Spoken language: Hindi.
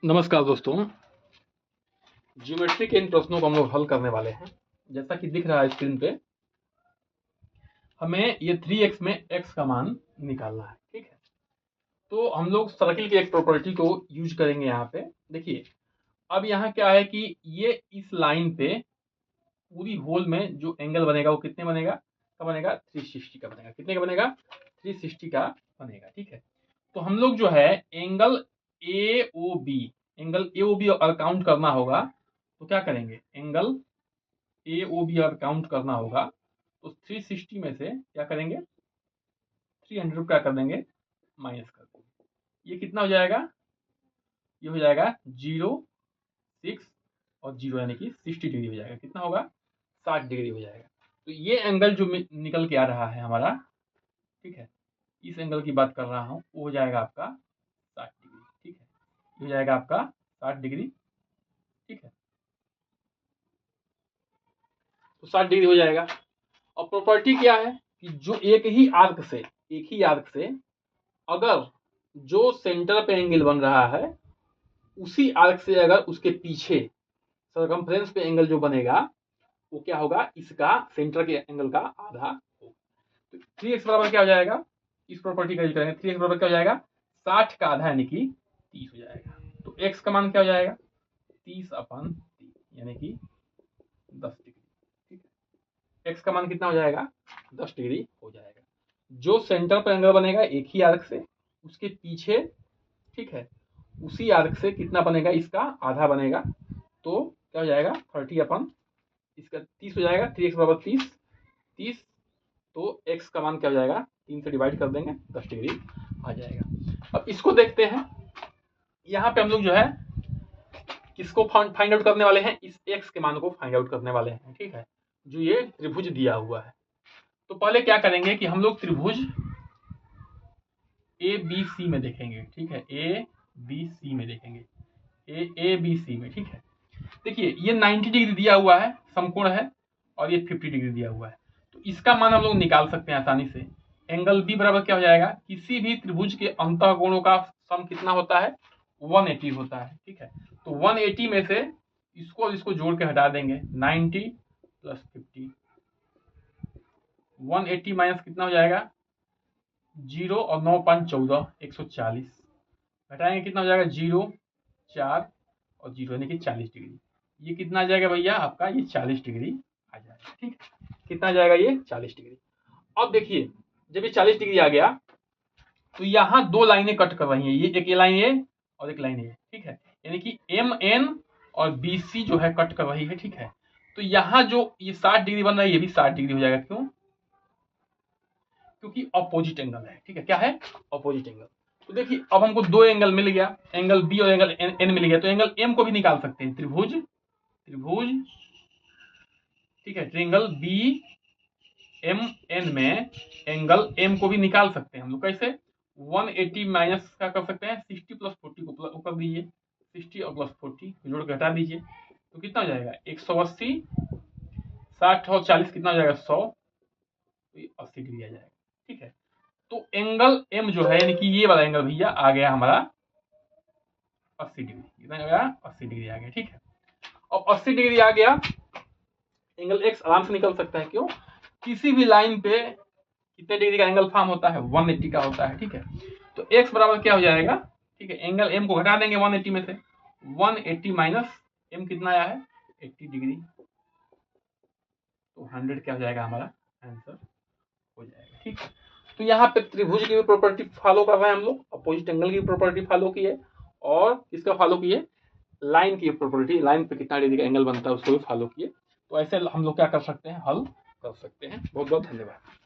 नमस्कार दोस्तों। ज्योमेट्री के इन प्रश्नों को हम लोग हल करने वाले हैं। जैसा कि दिख रहा है स्क्रीन पे, हमें ये 3x में x का मान निकालना है। ठीक है, तो हम लोग सर्किल की एक प्रॉपर्टी को यूज करेंगे यहाँ पे। देखिए, अब यहाँ क्या है कि ये इस लाइन पे पूरी होल में जो एंगल बनेगा वो कितने बनेगा का बनेगा 360 का बनेगा। कितने का बनेगा 360 का बनेगा। ठीक है, तो हम लोग जो है angle angle A O B अगर काउंट करना होगा तो क्या करेंगे, एंगल ए ओ बी अगर काउंट करना होगा तो 360 में से क्या करेंगे 300 क्या कर देंगे माइनस कर देंगे। ये कितना हो जाएगा, ये हो जाएगा 0 6 और 0 यानी कि 60 डिग्री हो जाएगा। कितना होगा 60 डिग्री हो जाएगा। तो ये एंगल जो निकल के आ रहा है हमारा, ठीक है, इस एंगल की बात कर रहा हूँ, वो हो जाएगा आपका 60 डिग्री। ठीक है, ये हो जाएगा आपका 60 डिग्री। ठीक है, तो 60 डिग्री हो जाएगा। और प्रॉपर्टी क्या है कि जो एक ही आर्क से अगर जो सेंटर पे एंगल बन रहा है उसी आर्क से अगर उसके पीछे सरकमफ्रेंस पे एंगल जो बनेगा वो क्या होगा, इसका सेंटर के एंगल का आधा होगा। तो 3x बराबर क्या हो जाएगा, इस प्रॉपर्टी का यूज करेंगे। 3x बराबर क्या हो जाएगा 60 का आधा यानी कि 30 हो जाएगा। तो x का मान क्या हो जाएगा 30/30 यानी कि 10 डिग्री। ठीक है, x का मान कितना हो जाएगा 10 डिग्री हो जाएगा। जो सेंटर पर एंगल बनेगा एक ही आर्क से उसके पीछे, ठीक है, उसी आर्क से कितना बनेगा, इसका आधा बनेगा। तो क्या हो जाएगा 30 इसका 30 हो जाएगा। 3x बराबर 30। तो x का मान क्या हो जाएगा 3 से डिवाइड कर देंगे 10 डिग्री आ जाएगा। अब इसको देखते हैं, यहाँ पे हम लोग जो है किसको फाइंड आउट करने वाले हैं, इस x के मान को फाइंड आउट करने वाले हैं। ठीक है, जो ये त्रिभुज दिया हुआ है। तो पहले क्या करेंगे कि हम लोग त्रिभुज ए बी सी में देखेंगे। ठीक है, ए बी सी में देखेंगे, ए बी सी में। ठीक है, देखिए ये 90 डिग्री दिया हुआ है, समकोण है, और ये 50 डिग्री दिया हुआ है। तो इसका मान हम लोग निकाल सकते हैं आसानी से। एंगल बी बराबर क्या हो जाएगा, किसी भी त्रिभुज के अंतःकोणों का सम कितना होता है 180 होता है। ठीक है, तो 180 में से इसको और इसको जोड़ के हटा देंगे 90 प्लस 50। 180 माइनस कितना हो जाएगा 0 और 9 5 14 140 घटाएंगे कितना हो जाएगा 0 4 और 0 यानी कि 40 डिग्री। ये कितना आ जाएगा भैया आपका, ये 40 डिग्री आ जाएगा। ठीक है, कितना आ जाएगा ये 40 डिग्री। अब देखिए जब ये 40 डिग्री आ गया तो यहाँ दो लाइनें कट कर रही हैं, ये एक लाइन ये और एक लाइन ये। ठीक है, यानी कि एम एन और बी सी जो है कट कर रही है। ठीक है, तो यहाँ जो ये 60 डिग्री बन रहा है ये भी 60 डिग्री हो जाएगा। क्यों, क्योंकि अपोजिट एंगल है। ठीक है, क्या है अपोजिट एंगल। तो देखिए अब हमको दो एंगल मिल गया, एंगल बी और एंगल एन मिल गया। तो एंगल एम को भी निकाल सकते हैं, त्रिभुज ठीक है, ट्रिंगल बी एम एन में एंगल एम को भी निकाल सकते हैं हम लोग। कैसे 180 माइनस क्या कर सकते हैं 60 प्लस 40 को कर दीजिए, 60 और प्लस 40 जोड़ के हटा दीजिए। तो कितना हो जाएगा 180, 60 और 40 कितना हो जाएगा 100, तो 80 डिग्री आ जाएगा। ठीक है, तो एंगल एम जो है यानी कि ये वाला एंगल भैया आ गया हमारा 80 डिग्री। कितना आ गया 80 डिग्री आ गया। ठीक है, अब 80 डिग्री आ गया, एंगल एक्स आराम से निकल सकता है। क्यों, किसी भी लाइन पे कितने डिग्री का एंगल फॉर्म होता है 180 का होता है। ठीक है, तो एक्स बराबर क्या हो जाएगा, ठीक है, एंगल एम को घटा देंगे 180 में से, 180 माइनस एम कितना आया है 80 डिग्री। तो 100 क्या हो जाएगा हमारा आंसर हो जाएगा। ठीक है, तो यहाँ पे त्रिभुज की भी प्रॉपर्टी फॉलो कर रहे हैं हम लोग, अपोजिट एंगल की प्रॉपर्टी फॉलो की है, और किसका फॉलो किए लाइन की प्रॉपर्टी, लाइन पे कितना डिग्री का एंगल बनता है उसको भी फॉलो किए। तो ऐसे हम लोग क्या कर सकते हैं, हल कर सकते हैं। बहुत बहुत धन्यवाद।